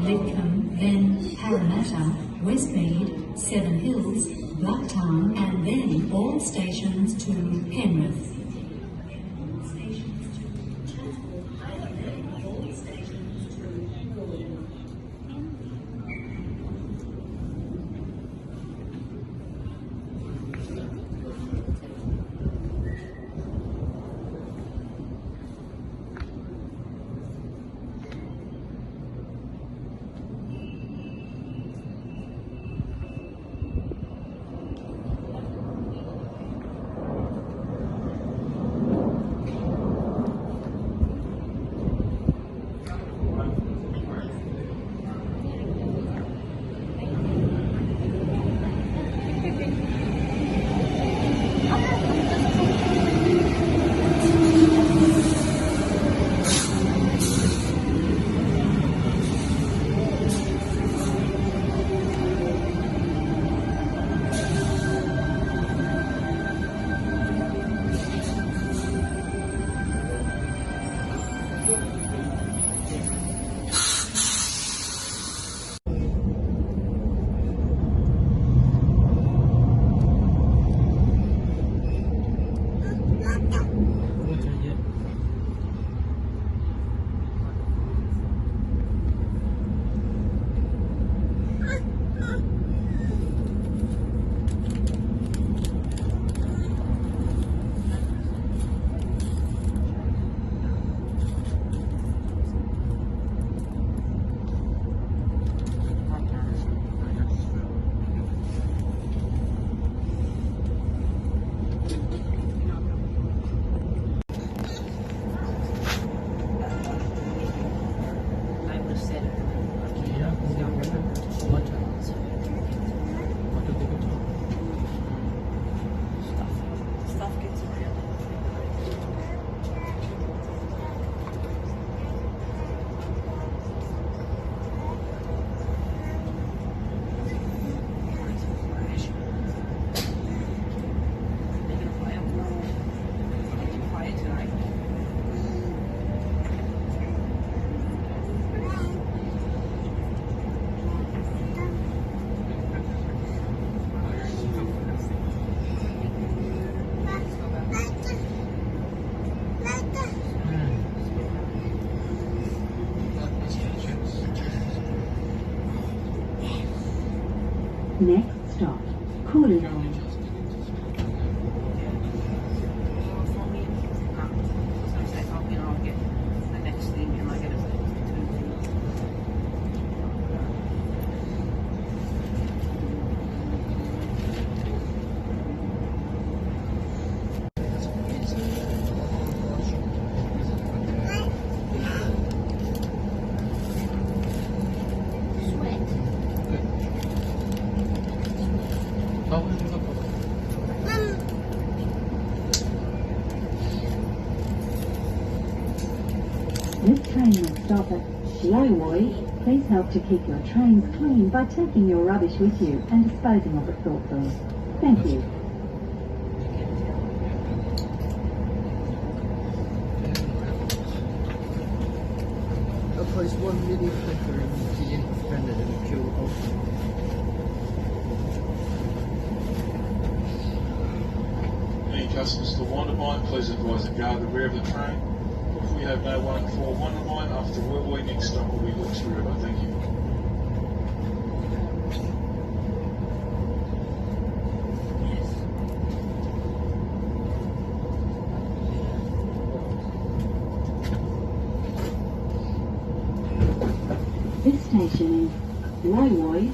Lidcombe, then Parramatta, Westmead, Seven Hills, Blacktown, and then all stations to Penrith. Next stop, Coolidge. This train will stop at Lowoi. Please help to keep your trains clean by taking your rubbish with you and disposing of it thoughtfully. Thank you. Place one mini flicker in the independent and pure open. Any customers to Wondermine, please advise the guard the rear of the train. If we have no one for Wondermine, after Werribee, next stop will be Hawkesbury River. Thank you. This station is Lowoi.